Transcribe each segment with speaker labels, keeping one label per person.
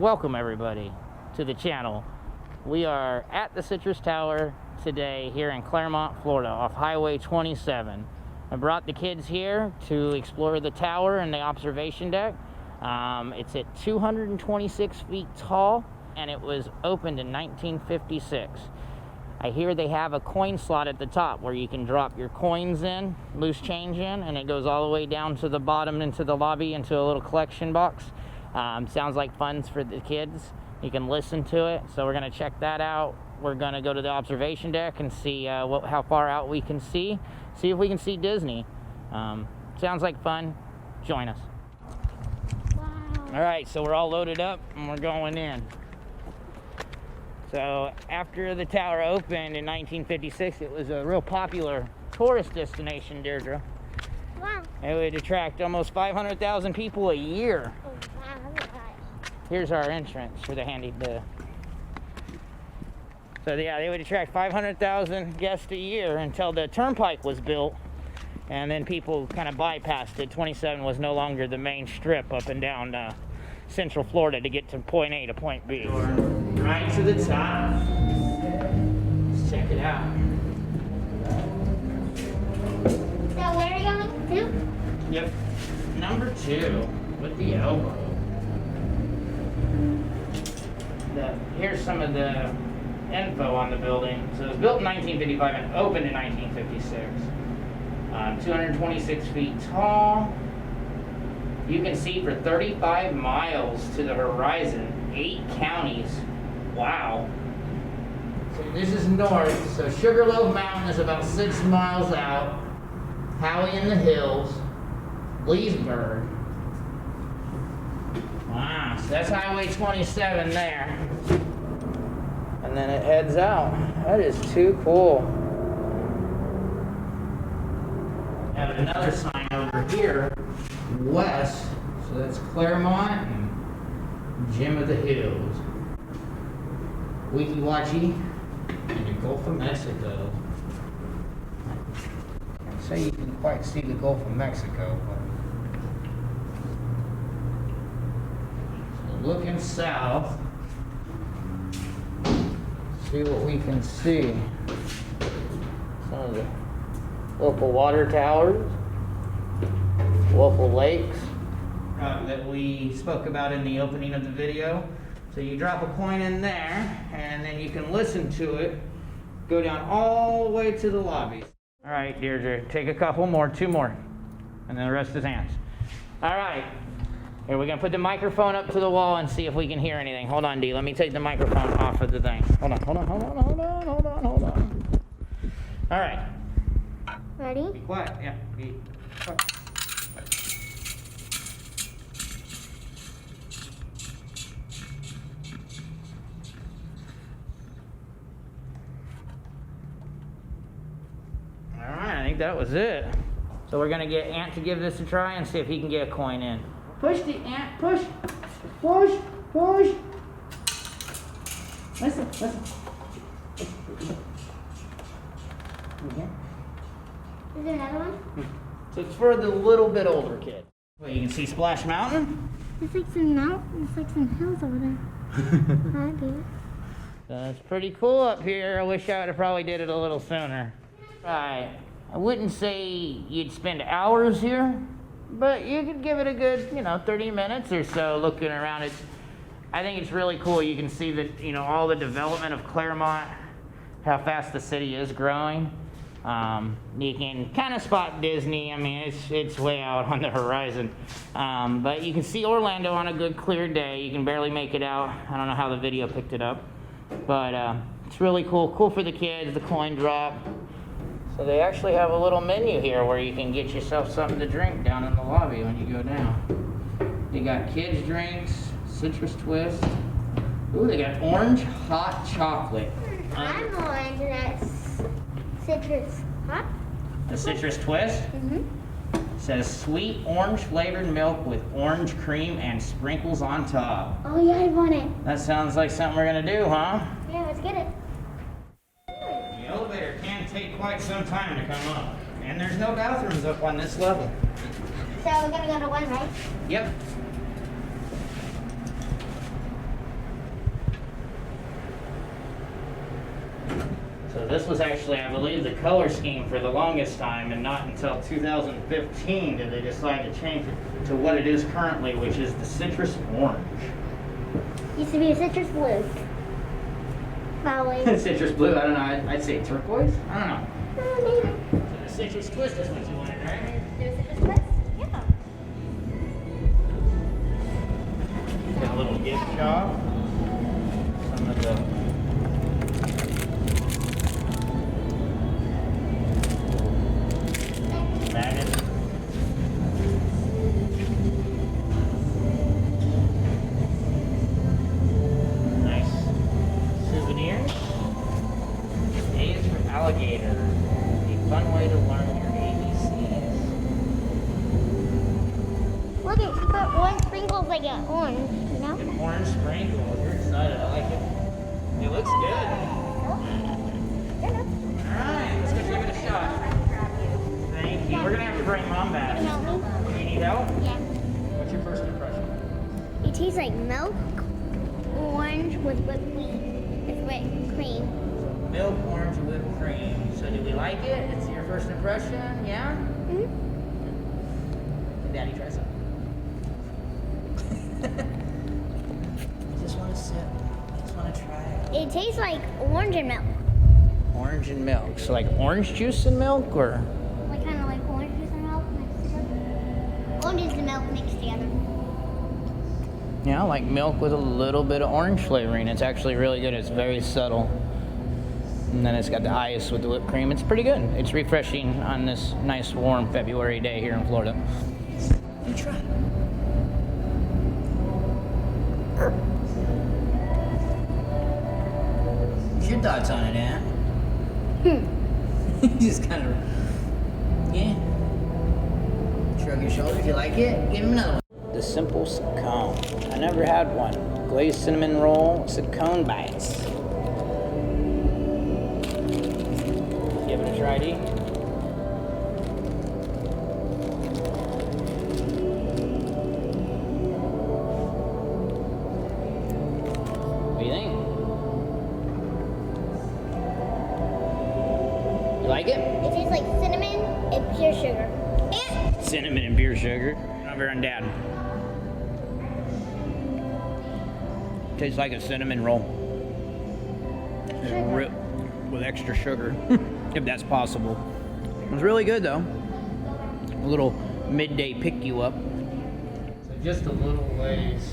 Speaker 1: Welcome everybody to the channel. We are at the Citrus Tower today here in Clermont, Florida, off Highway 27. I brought the kids here to explore the tower and the observation deck. It's at 226 feet tall and it was opened in 1956. I hear they have a coin slot at the top where you can drop your coins in, loose change in, and it goes all the way down to the bottom into the lobby into a little collection box. Sounds like fun's for the kids. You can listen to it, so we're gonna check that out. We're gonna go to the observation deck and see how far out we can see if we can see Disney. Sounds like fun. Join us.
Speaker 2: Wow.
Speaker 1: All right, so we're all loaded up and we're going in. So after the tower opened in 1956, it was a real popular tourist destination, Deirdre.
Speaker 2: Wow.
Speaker 1: It would attract almost 500,000 people a year.
Speaker 2: Oh, wow. Look at that.
Speaker 1: Here's our entrance for the So yeah, they would attract 500,000 guests a year until the turnpike was built, and then people kind of bypassed it. 27 was no longer the main strip up and down Central Florida to get to point A to point B. Right to the top. Let's check it out.
Speaker 2: So where are you going to?
Speaker 1: Yep, number 2 with the elbow. Here's some of the info on the building. So it was built in 1955 and opened in 1956. 226 feet tall. You can see for 35 miles to the horizon, 8 counties. Wow. So this is north. So Sugarloaf Mountain is about 6 miles out. Howey in the Hills, Leesburg. Wow, so that's Highway 27 there. And then it heads out. That is too cool. Have another sign over here, west. So that's Clermont and Gem of the Hills. Weeki Wachee and the Gulf of Mexico. Can't say you can quite see the Gulf of Mexico, but looking south, see what we can see. Some of the local water towers, local lakes that we spoke about in the opening of the video. So you drop a coin in there, and then you can listen to it go down all the way to the lobby. All right, Deirdre, take a couple more, 2 more, and then the rest is hands. All right. Here, we're gonna put the microphone up to the wall and see if we can hear anything. Hold on, D. Let me take the microphone off of the thing. Hold on. All right.
Speaker 2: Ready?
Speaker 1: Be quiet. Yeah. Be quiet. All right. I think that was it. So we're gonna get Ant to give this a try and see if he can get a coin in. Push the Ant, push. Listen.
Speaker 2: Is there another one?
Speaker 1: So it's for the little bit older kid. Well, you can see Splash Mountain.
Speaker 2: There's like some mountains, like some hills over there. I do.
Speaker 1: So it's pretty cool up here. I wish I would have probably did it a little sooner. Right. I wouldn't say you'd spend hours here, but you could give it a good, 30 minutes or so looking around it. I think it's really cool. You can see that, all the development of Clermont, how fast the city is growing. You can kind of spot Disney. I mean, it's way out on the horizon. But you can see Orlando on a good clear day. You can barely make it out. I don't know how the video picked it up, but it's really cool. Cool for the kids, the coin drop. So they actually have a little menu here where you can get yourself something to drink down in the lobby when you go down. They got kids drinks, citrus twist. Ooh, they got orange hot chocolate.
Speaker 2: I'm orange, that's citrus. Huh?
Speaker 1: The citrus twist?
Speaker 2: Mm-hmm.
Speaker 1: Says sweet orange flavored milk with orange cream and sprinkles on top.
Speaker 2: Oh yeah, I want it.
Speaker 1: That sounds like something we're gonna do, huh?
Speaker 2: Yeah, let's get it.
Speaker 1: The elevator can take quite some time to come up. And there's no bathrooms up on this level.
Speaker 2: So we're gonna go to 1, right?
Speaker 1: Yep. this was actually, I believe, the color scheme for the longest time, and not until 2015 did they decide to change it to what it is currently, which is the citrus orange.
Speaker 2: Used to be a citrus blue. Probably.
Speaker 1: Citrus blue, I don't know, I'd say turquoise? I don't know.
Speaker 2: Maybe.
Speaker 1: So the citrus twist is what you wanted, right?
Speaker 2: Do a citrus twist? Yeah.
Speaker 1: Got a little gift shop. Some of the magnets. Nice souvenirs. A's for alligator. A fun way to learn your ABCs.
Speaker 2: Look at she put orange sprinkles like an orange, you know?
Speaker 1: An orange sprinkle. You're excited. I like it. It looks good. Alright, let's go give it a shot. Thank you. We're gonna have to bring Mom back.
Speaker 2: Can you help me?
Speaker 1: Do you need help?
Speaker 2: Yeah.
Speaker 1: What's your first impression?
Speaker 2: It tastes like milk, orange with whipped cream. With whipped cream.
Speaker 1: Milk, orange, and whipped cream. So do we like it? It's your first impression? Yeah?
Speaker 2: Mm-hmm.
Speaker 1: Can Daddy try some? I just want to sip. I just want to try it.
Speaker 2: It tastes like orange and milk.
Speaker 1: Orange and milk. So like orange juice and milk, or?
Speaker 2: Like kind of like orange juice and milk mixed together. Orange juice and milk mixed together.
Speaker 1: Yeah, like milk with a little bit of orange flavoring. It's actually really good. It's very subtle. And then it's got the ice with the whipped cream. It's pretty good. It's refreshing on this nice warm February day here in Florida. Let me try it. What's your thoughts on it, Aunt? You just kind of, yeah. Shrug your shoulders. You like it? Give him another one. The simple scone. I never had one. Glazed cinnamon roll, scone bites. Give it a try, D. What do you think? You like it?
Speaker 2: It tastes like cinnamon and pure sugar. And
Speaker 1: Cinnamon and pure sugar. Over on Dad. Tastes like a cinnamon roll. With extra sugar, if that's possible. It was really good though. A little midday pick you up. So just a little ways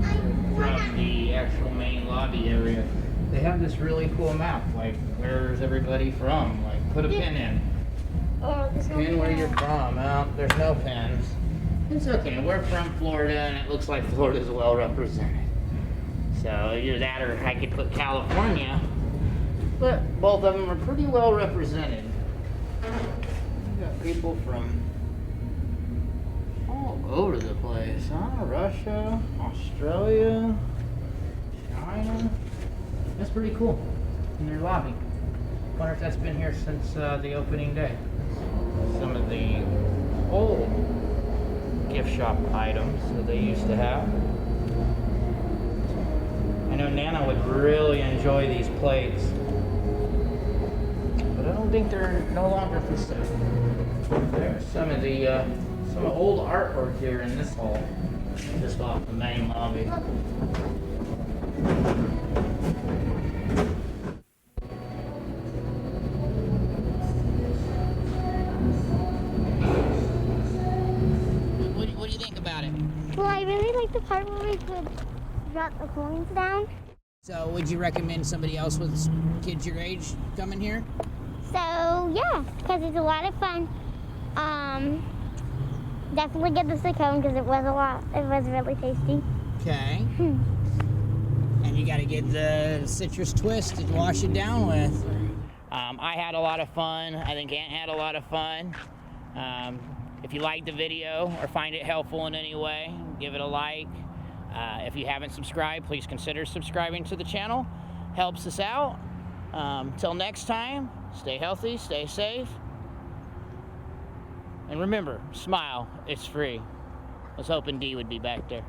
Speaker 1: from the actual main lobby area, they have this really cool map. Like, where's everybody from? Like, put a pin in.
Speaker 2: oh, this one.
Speaker 1: Pin where you're from. Well, there's no pins. It's okay. We're from Florida, and it looks like Florida's well represented. So either that, or I could put California. But both of them are pretty well represented. We got people from all over the place, huh? Russia, Australia, China. That's pretty cool. In their lobby. Wonder if that's been here since the opening day. Some of the old gift shop items that they used to have. I know Nana would really enjoy these plates. But I don't think they're no longer for sale. There's some of the old artwork here in this hall, just off the main lobby. What do you think about it?
Speaker 2: Well, I really like the part where we could drop the coins down.
Speaker 1: So, would you recommend somebody else with kids your age coming here?
Speaker 2: So yeah, because it's a lot of fun. Definitely get the cone because it was really tasty.
Speaker 1: Okay. And you got to get the citrus twist to wash it down with. I had a lot of fun. I think Aunt had a lot of fun. If you liked the video or find it helpful in any way, give it a like. If you haven't subscribed, please consider subscribing to the channel. Helps us out. Till next time, stay healthy, stay safe. And remember, smile, it's free. I was hoping Dee would be back there.